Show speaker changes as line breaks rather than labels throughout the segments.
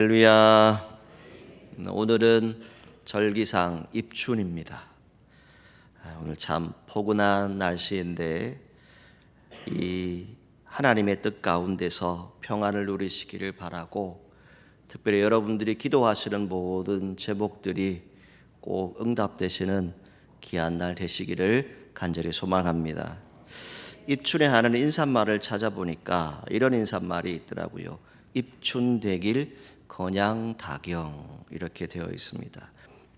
할렐루야. 오늘은 절기상 입춘입니다. 오늘 참 포근한 날씨인데 이 하나님의 뜻 가운데서 평안을 누리시기를 바라고, 특별히 여러분들이 기도하시는 모든 제목들이 꼭 응답되시는 귀한 날 되시기를 간절히 소망합니다. 입춘에 하는 인사말을 찾아보니까 이런 인사말이 있더라고요. 입춘되길 건양다경, 이렇게 되어 있습니다.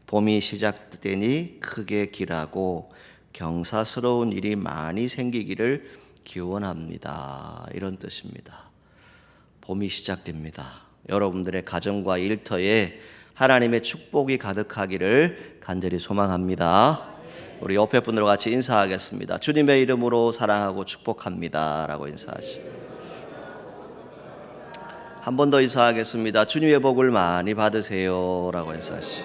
봄이 시작되니 크게 길하고 경사스러운 일이 많이 생기기를 기원합니다, 이런 뜻입니다. 봄이 시작됩니다. 여러분들의 가정과 일터에 하나님의 축복이 가득하기를 간절히 소망합니다. 우리 옆에 분들과 같이 인사하겠습니다. 주님의 이름으로 사랑하고 축복합니다 라고 인사하시죠. 한 번 더 인사하겠습니다. 주님의 복을 많이 받으세요 라고 인사하시죠.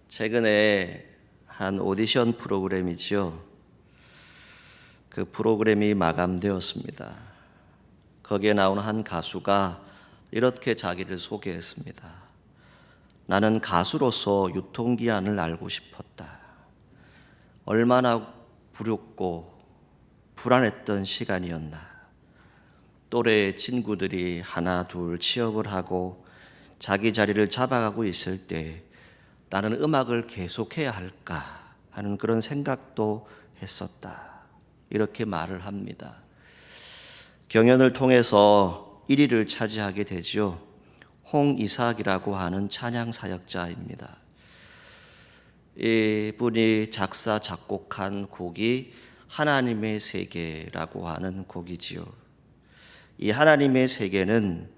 최근에 한 오디션 프로그램이죠. 그 프로그램이 마감되었습니다. 거기에 나온 한 가수가 이렇게 자기를 소개했습니다. 나는 가수로서 유통기한을 알고 싶었다. 얼마나 부럽고 불안했던 시간이었나. 또래 친구들이 하나 둘 취업을 하고 자기 자리를 잡아가고 있을 때 나는 음악을 계속해야 할까 하는 그런 생각도 했었다. 이렇게 말을 합니다. 경연을 통해서 1위를 차지하게 되죠. 홍이삭이라고 하는 찬양 사역자입니다. 이분이 작사 작곡한 곡이 하나님의 세계라고 하는 곡이지요. 이 하나님의 세계는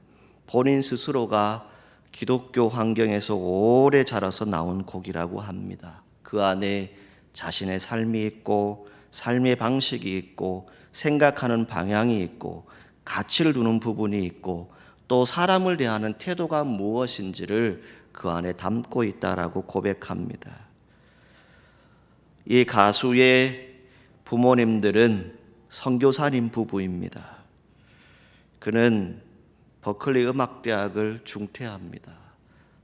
본인 스스로가 기독교 환경에서 오래 자라서 나온 곡이라고 합니다. 그 안에 자신의 삶이 있고 삶의 방식이 있고 생각하는 방향이 있고 가치를 두는 부분이 있고 또 사람을 대하는 태도가 무엇인지를 그 안에 담고 있다라고 고백합니다. 이 가수의 부모님들은 선교사님 부부입니다. 그는 버클리 음악대학을 중퇴합니다.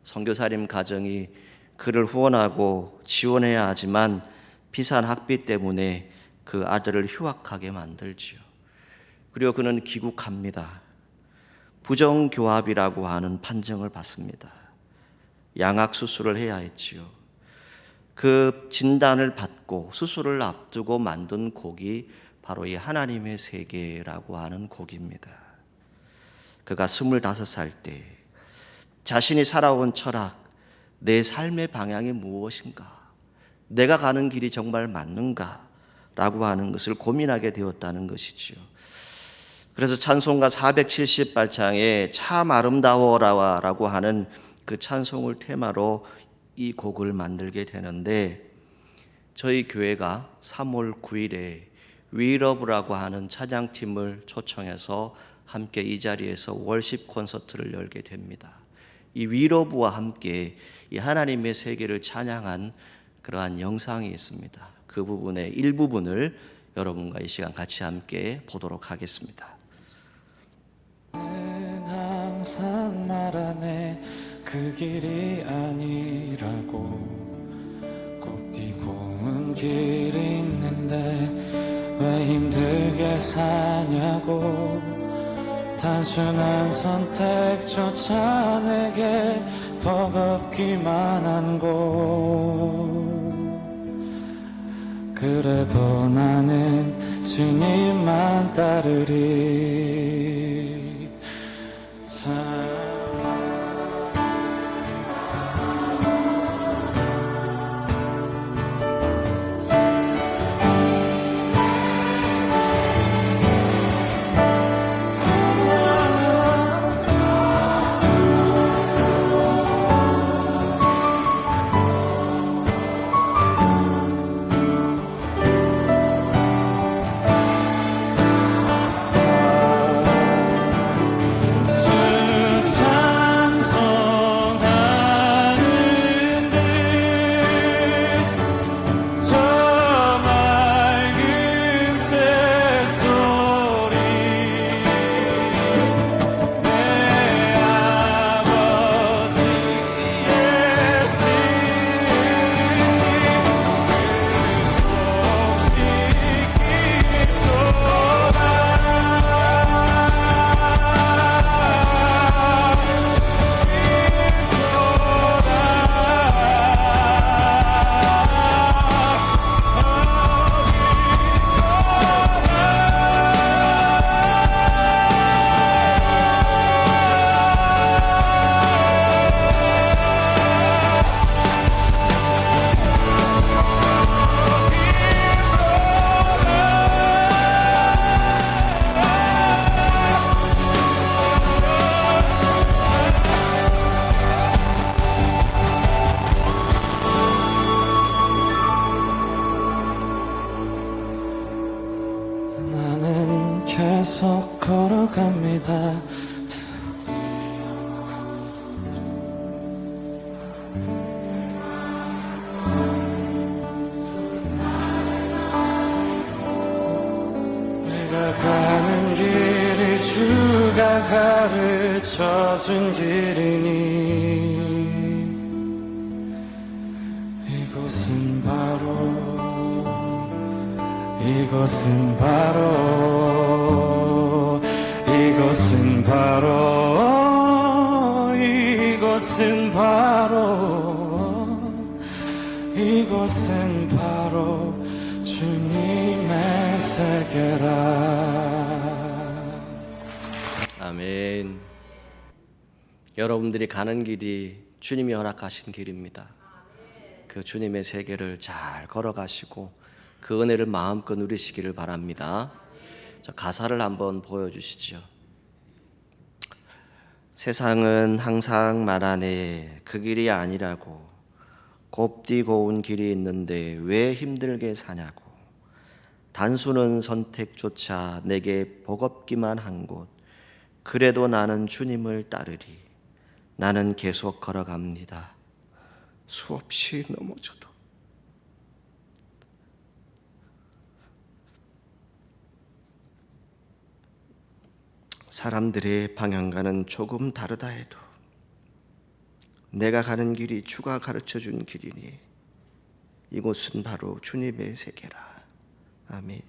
선교사님 가정이 그를 후원하고 지원해야 하지만 비싼 학비 때문에 그 아들을 휴학하게 만들지요. 그리고 그는 귀국합니다. 부정교합이라고 하는 판정을 받습니다. 양악 수술을 해야 했지요. 그 진단을 받고 수술을 앞두고 만든 곡이 바로 이 하나님의 세계라고 하는 곡입니다. 그가 25살 때 자신이 살아온 철학, 내 삶의 방향이 무엇인가, 내가 가는 길이 정말 맞는가 라고 하는 것을 고민하게 되었다는 것이지요. 그래서 찬송가 470발장에 참 아름다워라고 하는 그 찬송을 테마로 이 곡을 만들게 되는데, 저희 교회가 3월 9일에 위러브라고 하는 찬양팀을 초청해서 함께 이 자리에서 월십 콘서트를 열게 됩니다. 이 위러브와 함께 이 하나님의 세계를 찬양한 그러한 영상이 있습니다. 그 부분의 일부분을 여러분과 이 시간 같이 함께 보도록 하겠습니다.
항상 말하네, 그 길이 아니라고. 꼭 뛰고은 길이 있는데 왜 힘들게 사냐고. 단순한 선택조차 내게 버겁기만 한 곳. 그래도 나는 주님만 따르리. 감사합니다. 내가 가는 길이 주가 가르쳐준 길이니 이곳은 바로 주님의 세계라.
아멘. 여러분들이 가는 길이 주님이 허락하신 길입니다. 그 주님의 세계를 잘 걸어가시고 그 은혜를 마음껏 누리시기를 바랍니다. 자, 가사를 한번 보여주시죠. 세상은 항상 말하네 그 길이 아니라고, 곱디 고운 길이 있는데 왜 힘들게 사냐고, 단수는 선택조차 내게 버겁기만 한 곳, 그래도 나는 주님을 따르리. 나는 계속 걸어갑니다. 수없이 넘어져도. 사람들의 방향과는 조금 다르다 해도 내가 가는 길이 주가 가르쳐준 길이니 이곳은 바로 주님의 세계라. 아멘.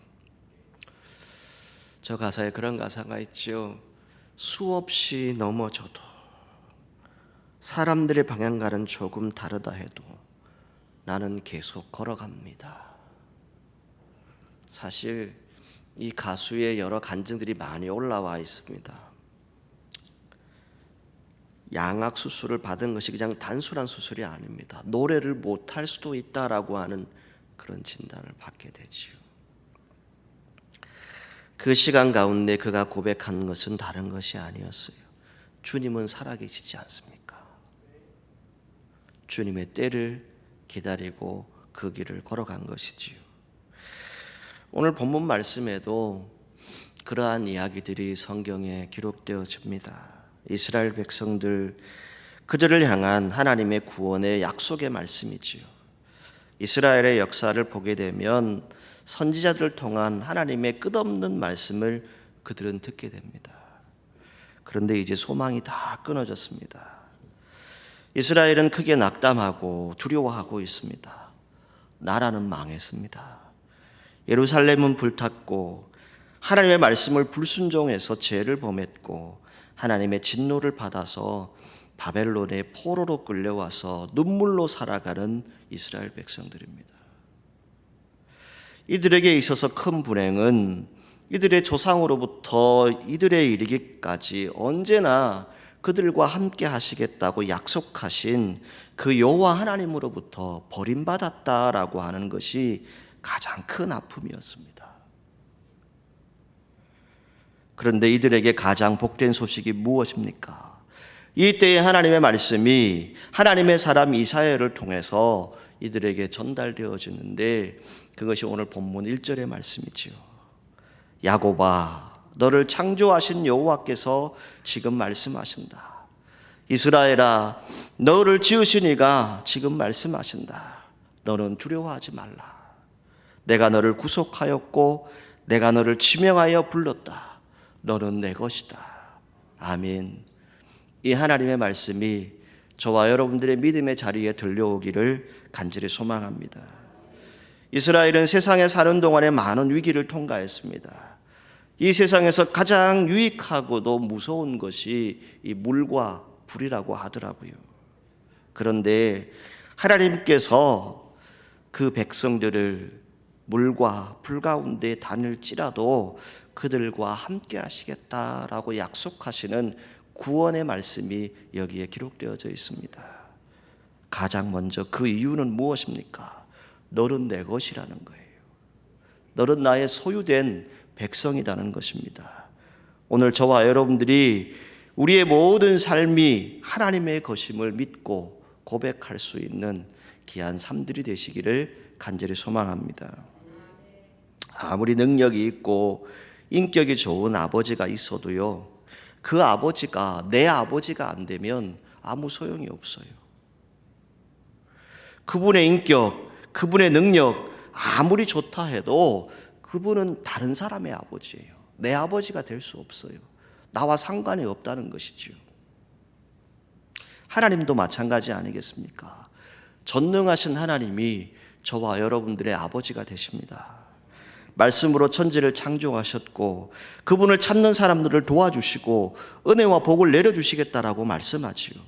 저 가사에 그런 가사가 있죠. 수없이 넘어져도, 사람들의 방향과는 조금 다르다 해도 나는 계속 걸어갑니다. 사실 이 가수의 여러 간증들이 많이 올라와 있습니다. 양악 수술을 받은 것이 그냥 단순한 수술이 아닙니다. 노래를 못할 수도 있다라고 하는 그런 진단을 받게 되지요. 그 시간 가운데 그가 고백한 것은 다른 것이 아니었어요. 주님은 살아계시지 않습니까? 주님의 때를 기다리고 그 길을 걸어간 것이지요. 오늘 본문 말씀에도 그러한 이야기들이 성경에 기록되어집니다. 이스라엘 백성들, 그들을 향한 하나님의 구원의 약속의 말씀이지요. 이스라엘의 역사를 보게 되면 선지자들을 통한 하나님의 끝없는 말씀을 그들은 듣게 됩니다. 그런데 이제 소망이 다 끊어졌습니다. 이스라엘은 크게 낙담하고 두려워하고 있습니다. 나라는 망했습니다. 예루살렘은 불탔고 하나님의 말씀을 불순종해서 죄를 범했고 하나님의 진노를 받아서 바벨론의 포로로 끌려와서 눈물로 살아가는 이스라엘 백성들입니다. 이들에게 있어서 큰 불행은 이들의 조상으로부터 이들에 이르기까지 언제나 그들과 함께 하시겠다고 약속하신 그 여호와 하나님으로부터 버림받았다라고 하는 것이 가장 큰 아픔이었습니다. 그런데 이들에게 가장 복된 소식이 무엇입니까? 이때에 하나님의 말씀이 하나님의 사람 이사야를 통해서 이들에게 전달되어지는데 그것이 오늘 본문 1절의 말씀이지요. 야곱아, 너를 창조하신 여호와께서 지금 말씀하신다. 이스라엘아, 너를 지으신 이가 지금 말씀하신다. 너는 두려워하지 말라. 내가 너를 구속하였고 내가 너를 지명하여 불렀다. 너는 내 것이다. 아멘. 이 하나님의 말씀이 저와 여러분들의 믿음의 자리에 들려오기를 간절히 소망합니다. 이스라엘은 세상에 사는 동안에 많은 위기를 통과했습니다. 이 세상에서 가장 유익하고도 무서운 것이 이 물과 불이라고 하더라고요. 그런데 하나님께서 그 백성들을 물과 불 가운데 다닐지라도 그들과 함께 하시겠다라고 약속하시는 구원의 말씀이 여기에 기록되어져 있습니다. 가장 먼저 그 이유는 무엇입니까? 너는 내 것이라는 거예요. 너는 나의 소유된 백성이라는 것입니다. 오늘 저와 여러분들이 우리의 모든 삶이 하나님의 것임을 믿고 고백할 수 있는 귀한 삶들이 되시기를 간절히 소망합니다. 아무리 능력이 있고 인격이 좋은 아버지가 있어도요, 그 아버지가 내 아버지가 안 되면 아무 소용이 없어요. 그분의 인격, 그분의 능력 아무리 좋다 해도 그분은 다른 사람의 아버지예요. 내 아버지가 될 수 없어요. 나와 상관이 없다는 것이지요. 하나님도 마찬가지 아니겠습니까? 전능하신 하나님이 저와 여러분들의 아버지가 되십니다. 말씀으로 천지를 창조하셨고 그분을 찾는 사람들을 도와주시고 은혜와 복을 내려주시겠다라고 말씀하지요.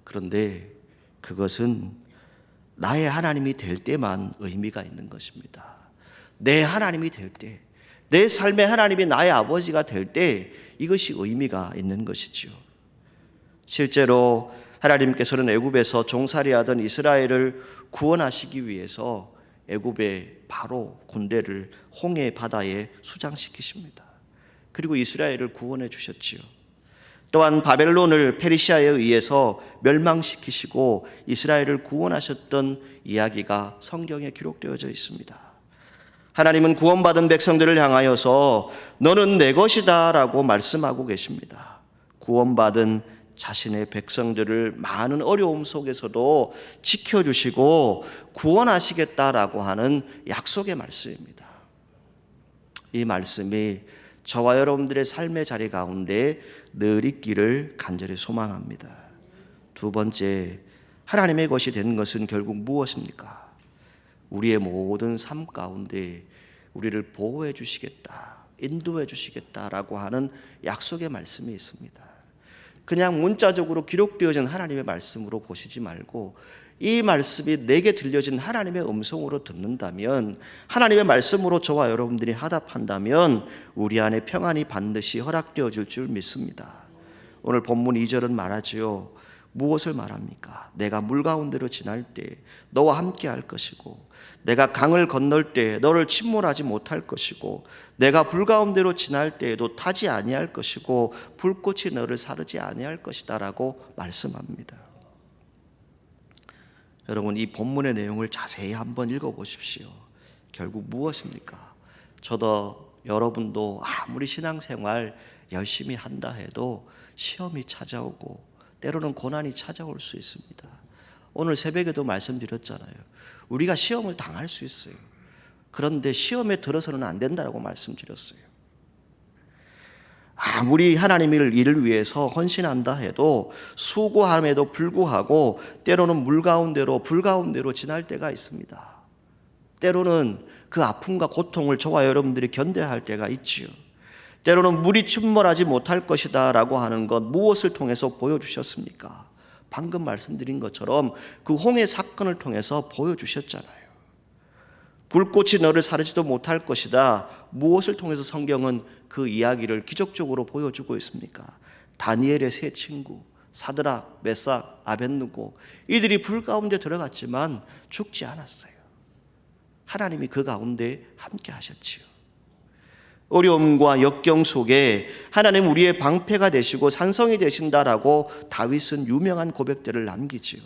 그런데 그것은 나의 하나님이 될 때만 의미가 있는 것입니다. 내 하나님이 될 때, 내 삶의 하나님이 나의 아버지가 될 때 이것이 의미가 있는 것이지요. 실제로 하나님께서는 애굽에서 종살이하던 이스라엘을 구원하시기 위해서 애굽의 바로 군대를 홍해 바다에 수장시키십니다. 그리고 이스라엘을 구원해 주셨지요. 또한 바벨론을 페르시아에 의해서 멸망시키시고 이스라엘을 구원하셨던 이야기가 성경에 기록되어져 있습니다. 하나님은 구원받은 백성들을 향하여서 너는 내 것이다 라고 말씀하고 계십니다. 구원받은 자신의 백성들을 많은 어려움 속에서도 지켜주시고 구원하시겠다라고 하는 약속의 말씀입니다. 이 말씀이 저와 여러분들의 삶의 자리 가운데 늘 있기를 간절히 소망합니다. 두 번째, 하나님의 것이 되는 것은 결국 무엇입니까? 우리의 모든 삶 가운데 우리를 보호해 주시겠다, 인도해 주시겠다라고 하는 약속의 말씀이 있습니다. 그냥 문자적으로 기록되어진 하나님의 말씀으로 보시지 말고 이 말씀이 내게 들려진 하나님의 음성으로 듣는다면, 하나님의 말씀으로 저와 여러분들이 하답한다면 우리 안에 평안이 반드시 허락되어질 줄 믿습니다. 오늘 본문 2절은 말하지요. 무엇을 말합니까? 내가 물 가운데로 지날 때 너와 함께 할 것이고 내가 강을 건널 때 너를 침몰하지 못할 것이고 내가 불 가운데로 지날 때에도 타지 아니할 것이고 불꽃이 너를 사르지 아니할 것이다 라고 말씀합니다. 여러분, 이 본문의 내용을 자세히 한번 읽어보십시오. 결국 무엇입니까? 저도 여러분도 아무리 신앙생활 열심히 한다 해도 시험이 찾아오고 때로는 고난이 찾아올 수 있습니다. 오늘 새벽에도 말씀드렸잖아요. 우리가 시험을 당할 수 있어요. 그런데 시험에 들어서는 안 된다고 말씀드렸어요. 아무리 하나님의 일을 위해서 헌신한다 해도 수고함에도 불구하고 때로는 물 가운데로 불 가운데로 지날 때가 있습니다. 때로는 그 아픔과 고통을 저와 여러분들이 견뎌야 할 때가 있지요. 때로는 물이 침몰하지 못할 것이다 라고 하는 것 무엇을 통해서 보여주셨습니까? 방금 말씀드린 것처럼 그 홍해 사건을 통해서 보여주셨잖아요. 불꽃이 너를 사르지도 못할 것이다. 무엇을 통해서 성경은 그 이야기를 기적적으로 보여주고 있습니까? 다니엘의 세 친구 사드락, 메삭, 아벳느고, 이들이 불 가운데 들어갔지만 죽지 않았어요. 하나님이 그 가운데 함께 하셨지요. 어려움과 역경 속에 하나님 우리의 방패가 되시고 산성이 되신다라고 다윗은 유명한 고백들을 남기지요.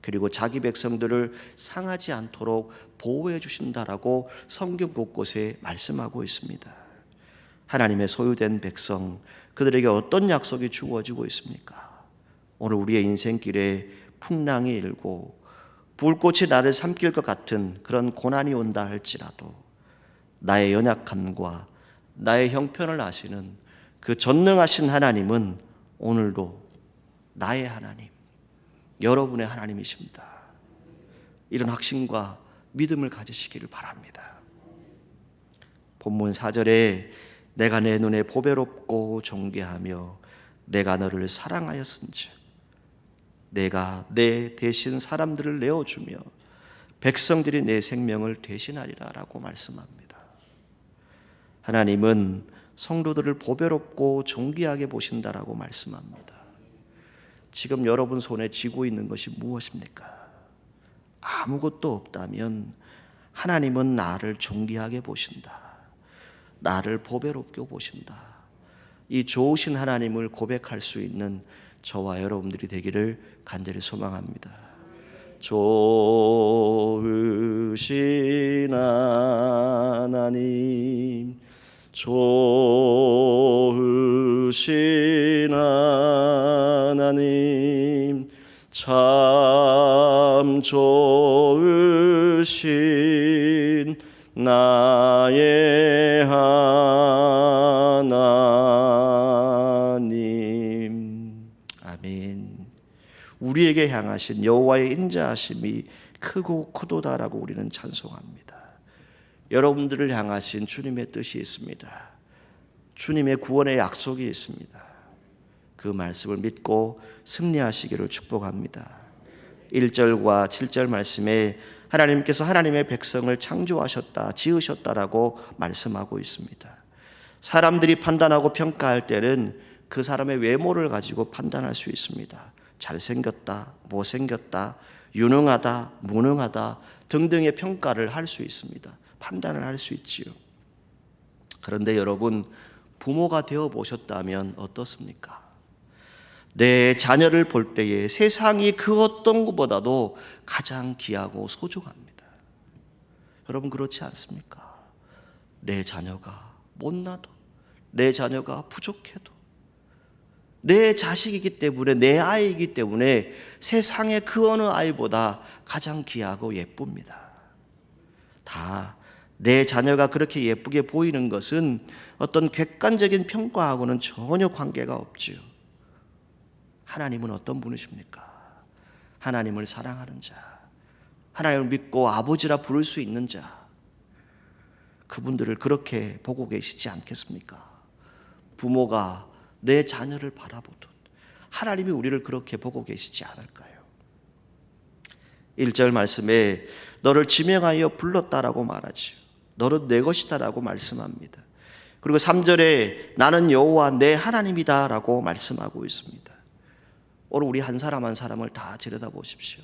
그리고 자기 백성들을 상하지 않도록 보호해 주신다라고 성경 곳곳에 말씀하고 있습니다. 하나님의 소유된 백성, 그들에게 어떤 약속이 주어지고 있습니까? 오늘 우리의 인생길에 풍랑이 일고 불꽃이 나를 삼킬 것 같은 그런 고난이 온다 할지라도 나의 연약함과 나의 형편을 아시는 그 전능하신 하나님은 오늘도 나의 하나님, 여러분의 하나님이십니다. 이런 확신과 믿음을 가지시기를 바랍니다. 본문 4절에 내가 내 눈에 보배롭고 존귀하며 내가 너를 사랑하였은즉 내가 내 대신 사람들을 내어주며 백성들이 내 생명을 대신하리라 라고 말씀합니다. 하나님은 성도들을 보배롭고 존귀하게 보신다라고 말씀합니다. 지금 여러분 손에 쥐고 있는 것이 무엇입니까? 아무것도 없다면 하나님은 나를 존귀하게 보신다. 나를 보배롭게 보신다. 이 좋으신 하나님을 고백할 수 있는 저와 여러분들이 되기를 간절히 소망합니다. 좋으신 하나님, 좋으신 하나님, 참 좋으신 나의 하나님. 아멘. 우리에게 향하신 여호와의 인자하심이 크고 크도다라고 우리는 찬송합니다. 여러분들을 향하신 주님의 뜻이 있습니다. 주님의 구원의 약속이 있습니다. 그 말씀을 믿고 승리하시기를 축복합니다. 1절과 7절 말씀에 하나님께서 하나님의 백성을 창조하셨다, 지으셨다라고 말씀하고 있습니다. 사람들이 판단하고 평가할 때는 그 사람의 외모를 가지고 판단할 수 있습니다. 잘생겼다, 못생겼다, 유능하다, 무능하다 등등의 평가를 할 수 있습니다. 판단을 할 수 있지요. 그런데 여러분, 부모가 되어 보셨다면 어떻습니까? 내 자녀를 볼 때에 세상이 그 어떤 것보다도 가장 귀하고 소중합니다. 여러분, 그렇지 않습니까? 내 자녀가 못나도, 내 자녀가 부족해도, 내 자식이기 때문에, 내 아이이기 때문에 세상의 그 어느 아이보다 가장 귀하고 예쁩니다. 다 내 자녀가 그렇게 예쁘게 보이는 것은 어떤 객관적인 평가하고는 전혀 관계가 없지요. 하나님은 어떤 분이십니까? 하나님을 사랑하는 자, 하나님을 믿고 아버지라 부를 수 있는 자, 그분들을 그렇게 보고 계시지 않겠습니까? 부모가 내 자녀를 바라보듯 하나님이 우리를 그렇게 보고 계시지 않을까요? 1절 말씀에 너를 지명하여 불렀다라고 말하지요. 너는 내 것이다라고 말씀합니다. 그리고 3절에 나는 여호와 내 하나님이다라고 말씀하고 있습니다. 오늘 우리 한 사람 한 사람을 다 들여다보십시오.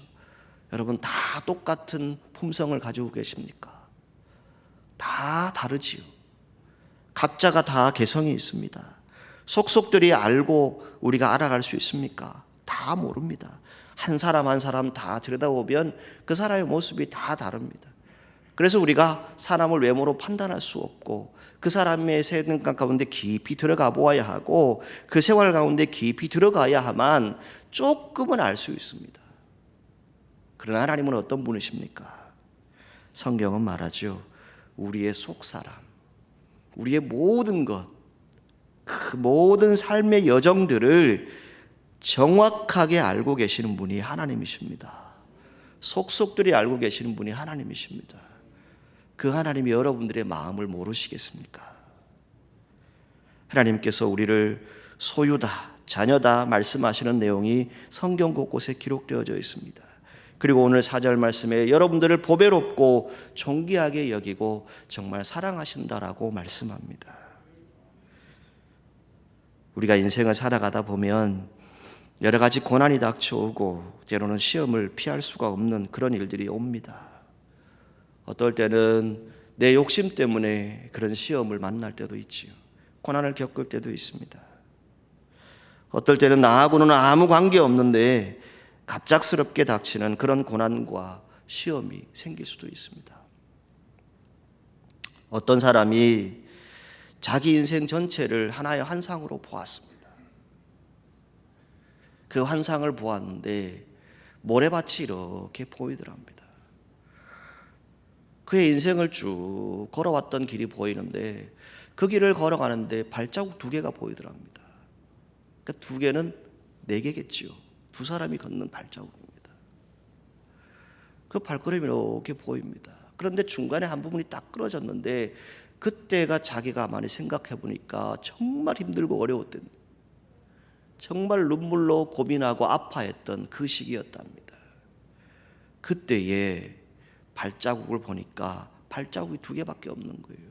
여러분, 다 똑같은 품성을 가지고 계십니까? 다 다르지요. 각자가 다 개성이 있습니다. 속속들이 알고 우리가 알아갈 수 있습니까? 다 모릅니다. 한 사람 한 사람 다 들여다보면 그 사람의 모습이 다 다릅니다. 그래서 우리가 사람을 외모로 판단할 수 없고 그 사람의 생각 가운데 깊이 들어가 보아야 하고 그 생활 가운데 깊이 들어가야만 조금은 알 수 있습니다. 그러나 하나님은 어떤 분이십니까? 성경은 말하죠. 우리의 속사람, 우리의 모든 것, 그 모든 삶의 여정들을 정확하게 알고 계시는 분이 하나님이십니다. 속속들이 알고 계시는 분이 하나님이십니다. 그 하나님이 여러분들의 마음을 모르시겠습니까? 하나님께서 우리를 소유다, 자녀다 말씀하시는 내용이 성경 곳곳에 기록되어져 있습니다. 그리고 오늘 4절 말씀에 여러분들을 보배롭고 존귀하게 여기고 정말 사랑하신다라고 말씀합니다. 우리가 인생을 살아가다 보면 여러 가지 고난이 닥쳐오고 때로는 시험을 피할 수가 없는 그런 일들이 옵니다. 어떨 때는 내 욕심 때문에 그런 시험을 만날 때도 있지요. 고난을 겪을 때도 있습니다. 어떨 때는 나하고는 아무 관계 없는데 갑작스럽게 닥치는 그런 고난과 시험이 생길 수도 있습니다. 어떤 사람이 자기 인생 전체를 하나의 환상으로 보았습니다. 그 환상을 보았는데 모래밭이 이렇게 보이더랍니다. 그의 인생을 쭉 걸어왔던 길이 보이는데 그 길을 걸어가는데 발자국 2개가 보이더랍니다. 그러니까 2개는 4개겠지요. 2사람이 걷는 발자국입니다. 그 발걸음이 이렇게 보입니다. 그런데 중간에 한 부분이 딱 끊어졌는데 그때가 자기가 많이 생각해 보니까 정말 힘들고 어려웠던, 정말 눈물로 고민하고 아파했던 그 시기였답니다. 그때에 발자국을 보니까 발자국이 2개밖에 없는 거예요.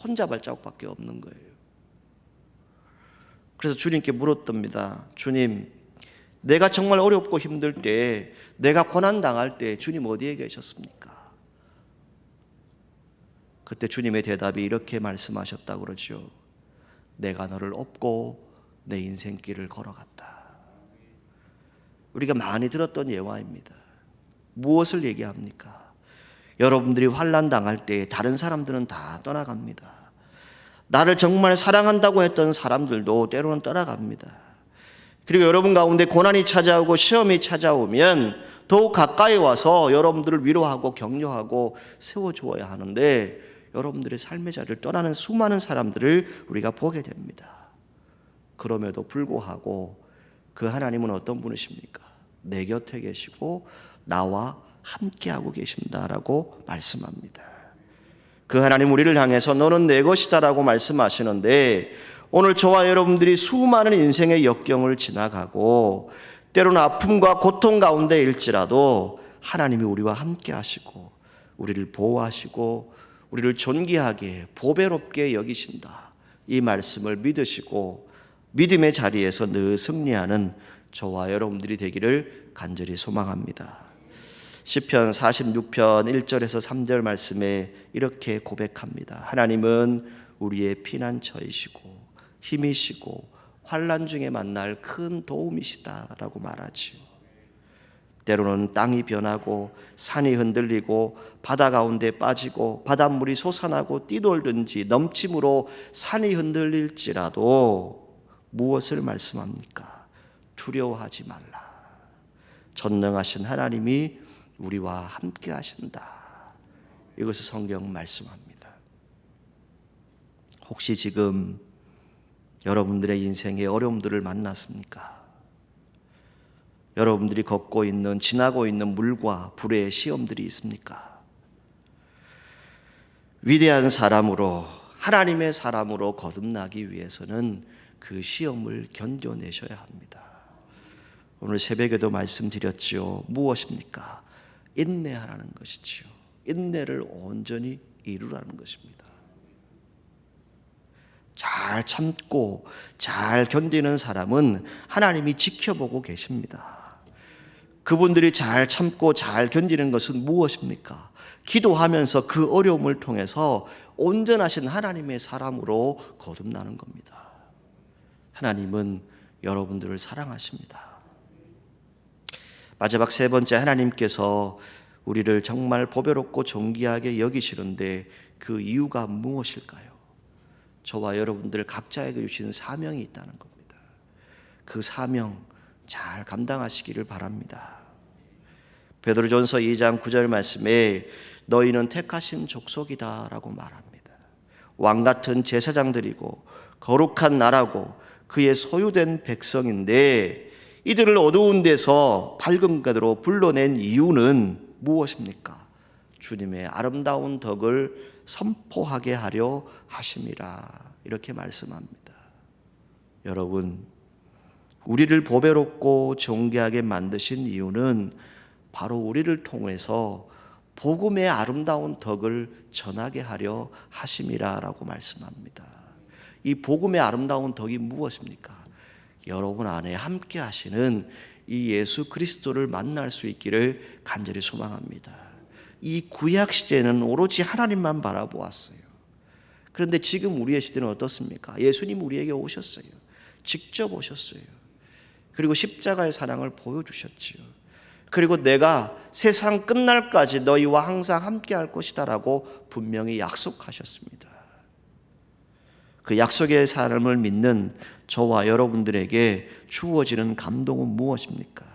혼자 발자국밖에 없는 거예요. 그래서 주님께 물었답니다. 주님, 내가 정말 어렵고 힘들 때, 내가 고난당할 때 주님 어디에 계셨습니까? 그때 주님의 대답이 이렇게 말씀하셨다고 그러죠. 내가 너를 업고 내 인생길을 걸어갔다. 우리가 많이 들었던 예화입니다. 무엇을 얘기합니까? 여러분들이 환난 당할 때 다른 사람들은 다 떠나갑니다. 나를 정말 사랑한다고 했던 사람들도 때로는 떠나갑니다. 그리고 여러분 가운데 고난이 찾아오고 시험이 찾아오면 더욱 가까이 와서 여러분들을 위로하고 격려하고 세워주어야 하는데 여러분들의 삶의 자리를 떠나는 수많은 사람들을 우리가 보게 됩니다. 그럼에도 불구하고 그 하나님은 어떤 분이십니까? 내 곁에 계시고 나와 함께하고 계신다라고 말씀합니다. 그 하나님 우리를 향해서 너는 내 것이다라고 말씀하시는데 오늘 저와 여러분들이 수많은 인생의 역경을 지나가고 때로는 아픔과 고통 가운데일지라도 하나님이 우리와 함께 하시고 우리를 보호하시고 우리를 존귀하게 보배롭게 여기신다. 이 말씀을 믿으시고 믿음의 자리에서 늘 승리하는 저와 여러분들이 되기를 간절히 소망합니다. 시편 46편 1절에서 3절 말씀에 이렇게 고백합니다. 하나님은 우리의 피난처이시고 힘이시고 환난 중에 만날 큰 도움이시다라고 말하지요. 때로는 땅이 변하고 산이 흔들리고 바다 가운데 빠지고 바닷물이 솟아나고 뛰돌든지 넘침으로 산이 흔들릴지라도 무엇을 말씀합니까? 두려워하지 말라. 전능하신 하나님이 우리와 함께 하신다. 이것을 성경 말씀합니다. 혹시 지금 여러분들의 인생의 어려움들을 만났습니까? 여러분들이 걷고 있는 지나고 있는 물과 불의 시험들이 있습니까? 위대한 사람으로 하나님의 사람으로 거듭나기 위해서는 그 시험을 견뎌내셔야 합니다. 오늘 새벽에도 말씀드렸지요. 무엇입니까? 인내하라는 것이지요. 인내를 온전히 이루라는 것입니다. 잘 참고 잘 견디는 사람은 하나님이 지켜보고 계십니다. 그분들이 잘 참고 잘 견디는 것은 무엇입니까? 기도하면서 그 어려움을 통해서 온전하신 하나님의 사람으로 거듭나는 겁니다. 하나님은 여러분들을 사랑하십니다. 마지막 세 번째, 하나님께서 우리를 정말 보배롭고 존귀하게 여기시는데 그 이유가 무엇일까요? 저와 여러분들 각자에게 주신 사명이 있다는 겁니다. 그 사명 잘 감당하시기를 바랍니다. 베드로전서 2장 9절 말씀에 너희는 택하신 족속이다라고 말합니다. 왕같은 제사장들이고 거룩한 나라고 그의 소유된 백성인데 이들을 어두운 데서 밝은 가로 불러낸 이유는 무엇입니까? 주님의 아름다운 덕을 선포하게 하려 하심이라. 이렇게 말씀합니다. 여러분, 우리를 보배롭고 존귀하게 만드신 이유는 바로 우리를 통해서 복음의 아름다운 덕을 전하게 하려 하심이라라고 말씀합니다. 이 복음의 아름다운 덕이 무엇입니까? 여러분 안에 함께 하시는 이 예수 그리스도를 만날 수 있기를 간절히 소망합니다. 이 구약 시대는 오로지 하나님만 바라보았어요. 그런데 지금 우리의 시대는 어떻습니까? 예수님 우리에게 오셨어요. 직접 오셨어요. 그리고 십자가의 사랑을 보여주셨지요. 그리고 내가 세상 끝날까지 너희와 항상 함께 할 것이다라고 분명히 약속하셨습니다. 그 약속의 삶을 믿는 저와 여러분들에게 주어지는 감동은 무엇입니까?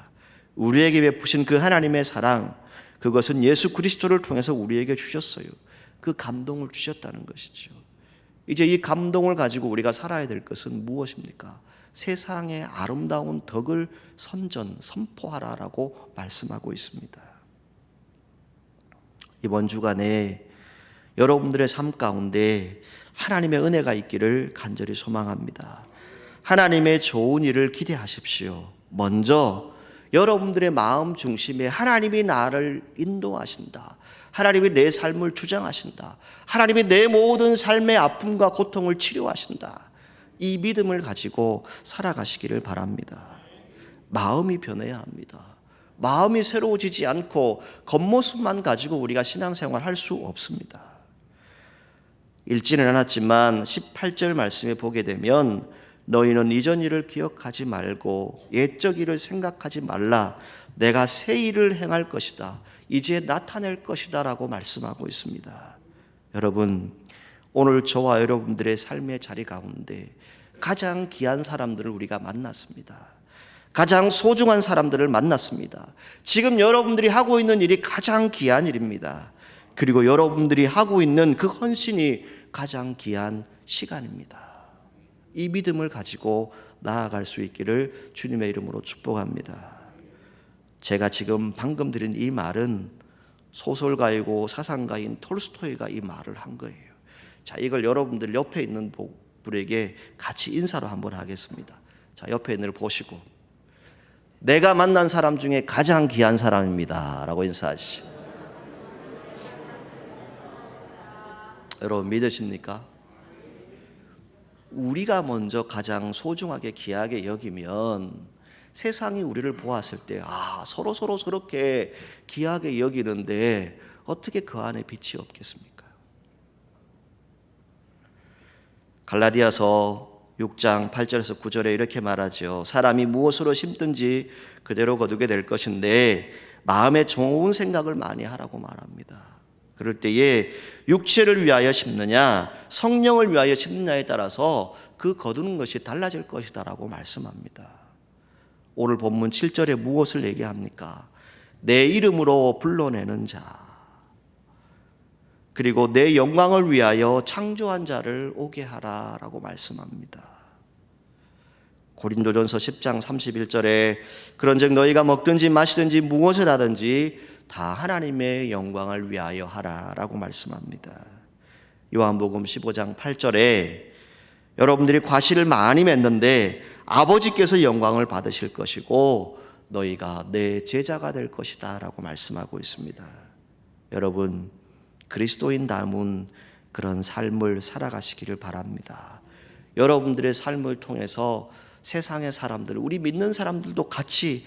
우리에게 베푸신 그 하나님의 사랑, 그것은 예수 그리스도를 통해서 우리에게 주셨어요. 그 감동을 주셨다는 것이죠. 이제 이 감동을 가지고 우리가 살아야 될 것은 무엇입니까? 세상의 아름다운 덕을 선포하라라고 말씀하고 있습니다. 이번 주간에 여러분들의 삶 가운데 하나님의 은혜가 있기를 간절히 소망합니다. 하나님의 좋은 일을 기대하십시오. 먼저 여러분들의 마음 중심에 하나님이 나를 인도하신다. 하나님이 내 삶을 주장하신다. 하나님이 내 모든 삶의 아픔과 고통을 치료하신다. 이 믿음을 가지고 살아가시기를 바랍니다. 마음이 변해야 합니다. 마음이 새로워지지 않고 겉모습만 가지고 우리가 신앙생활 할 수 없습니다. 읽지는 않았지만 18절 말씀에 보게 되면 너희는 이전 일을 기억하지 말고 옛적 일을 생각하지 말라. 내가 새 일을 행할 것이다. 이제 나타낼 것이다 라고 말씀하고 있습니다. 여러분, 오늘 저와 여러분들의 삶의 자리 가운데 가장 귀한 사람들을 우리가 만났습니다. 가장 소중한 사람들을 만났습니다. 지금 여러분들이 하고 있는 일이 가장 귀한 일입니다. 그리고 여러분들이 하고 있는 그 헌신이 가장 귀한 시간입니다. 이 믿음을 가지고 나아갈 수 있기를 주님의 이름으로 축복합니다. 제가 지금 방금 드린 이 말은 소설가이고 사상가인 톨스토이가 이 말을 한 거예요. 자, 이걸 여러분들 옆에 있는 분에게 같이 인사로 한번 하겠습니다. 자, 옆에 있는 걸 보시고 내가 만난 사람 중에 가장 귀한 사람입니다 라고 인사하시죠. 여러분 믿으십니까? 우리가 먼저 가장 소중하게 귀하게 여기면 세상이 우리를 보았을 때 서로 저렇게 귀하게 여기는데 어떻게 그 안에 빛이 없겠습니까? 갈라디아서 6장 8절에서 9절에 이렇게 말하죠. 사람이 무엇으로 심든지 그대로 거두게 될 것인데 마음에 좋은 생각을 많이 하라고 말합니다. 그럴 때에 육체를 위하여 심느냐 성령을 위하여 심느냐에 따라서 그 거두는 것이 달라질 것이다 라고 말씀합니다. 오늘 본문 7절에 무엇을 얘기합니까? 내 이름으로 불러내는 자, 그리고 내 영광을 위하여 창조한 자를 오게 하라 라고 말씀합니다. 고린도전서 10장 31절에 그런즉 너희가 먹든지 마시든지 무엇을 하든지 다 하나님의 영광을 위하여 하라 라고 말씀합니다. 요한복음 15장 8절에 여러분들이 과실을 많이 맺는데 아버지께서 영광을 받으실 것이고 너희가 내 제자가 될 것이다 라고 말씀하고 있습니다. 여러분 그리스도인 담은 그런 삶을 살아가시기를 바랍니다. 여러분들의 삶을 통해서 세상의 사람들, 우리 믿는 사람들도 같이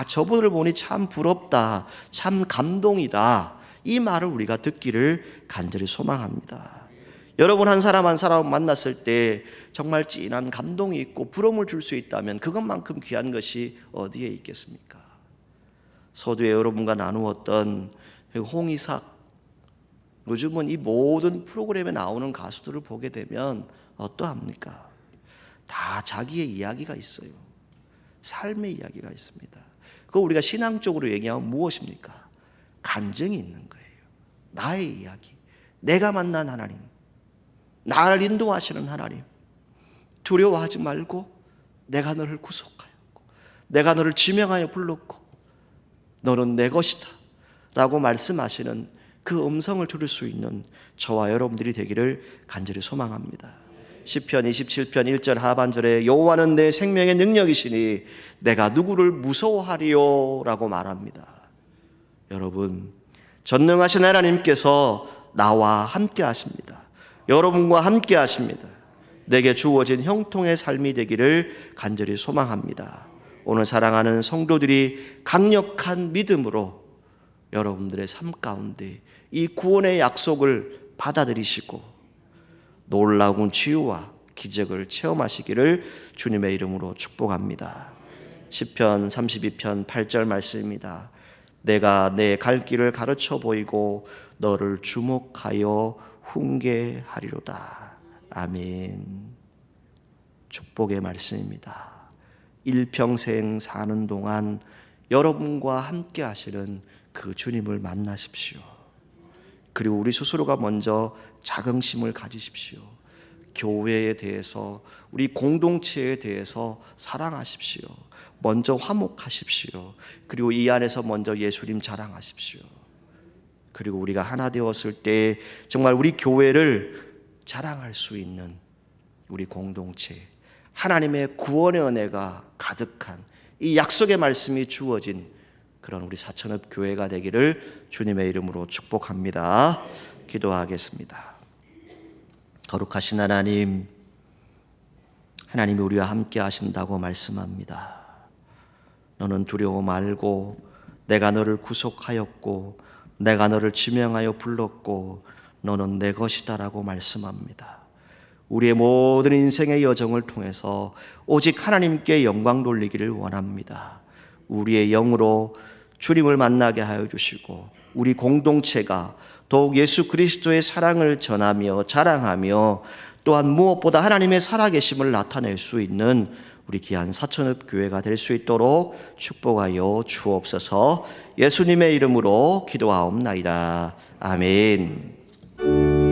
저분을 보니 참 부럽다, 참 감동이다, 이 말을 우리가 듣기를 간절히 소망합니다. 여러분 한 사람 한 사람 만났을 때 정말 진한 감동이 있고 부러움을 줄 수 있다면 그것만큼 귀한 것이 어디에 있겠습니까? 서두에 여러분과 나누었던 홍이삭, 요즘은 이 모든 프로그램에 나오는 가수들을 보게 되면 어떠합니까? 다 자기의 이야기가 있어요. 삶의 이야기가 있습니다. 그거 우리가 신앙적으로 얘기하면 무엇입니까? 간증이 있는 거예요. 나의 이야기, 내가 만난 하나님, 나를 인도하시는 하나님, 두려워하지 말고 내가 너를 구속하였고 내가 너를 지명하여 불렀고 너는 내 것이다 라고 말씀하시는 그 음성을 들을 수 있는 저와 여러분들이 되기를 간절히 소망합니다. 시편 27편 1절 하반절에 여호와는 내 생명의 능력이시니 내가 누구를 무서워하리요 라고 말합니다. 여러분 전능하신 하나님께서 나와 함께 하십니다. 여러분과 함께 하십니다. 내게 주어진 형통의 삶이 되기를 간절히 소망합니다. 오늘 사랑하는 성도들이 강력한 믿음으로 여러분들의 삶 가운데 이 구원의 약속을 받아들이시고 놀라운 치유와 기적을 체험하시기를 주님의 이름으로 축복합니다. 시편 32편 8절 말씀입니다. 내가 내 갈 길을 가르쳐 보이고 너를 주목하여 훈계하리로다. 아멘. 축복의 말씀입니다. 일평생 사는 동안 여러분과 함께 하시는 그 주님을 만나십시오. 그리고 우리 스스로가 먼저 자긍심을 가지십시오. 교회에 대해서, 우리 공동체에 대해서 사랑하십시오. 먼저 화목하십시오. 그리고 이 안에서 먼저 예수님 자랑하십시오. 그리고 우리가 하나 되었을 때 정말 우리 교회를 자랑할 수 있는 우리 공동체, 하나님의 구원의 은혜가 가득한 이 약속의 말씀이 주어진 그런 우리 사천읍 교회가 되기를 주님의 이름으로 축복합니다. 기도하겠습니다. 거룩하신 하나님, 하나님이 우리와 함께 하신다고 말씀합니다. 너는 두려워 말고 내가 너를 구속하였고 내가 너를 지명하여 불렀고 너는 내 것이다 라고 말씀합니다. 우리의 모든 인생의 여정을 통해서 오직 하나님께 영광 돌리기를 원합니다. 우리의 영으로 주님을 만나게 하여 주시고 우리 공동체가 더욱 예수 그리스도의 사랑을 전하며 자랑하며 또한 무엇보다 하나님의 살아계심을 나타낼 수 있는 우리 귀한 사천읍 교회가 될 수 있도록 축복하여 주옵소서. 예수님의 이름으로 기도하옵나이다. 아멘.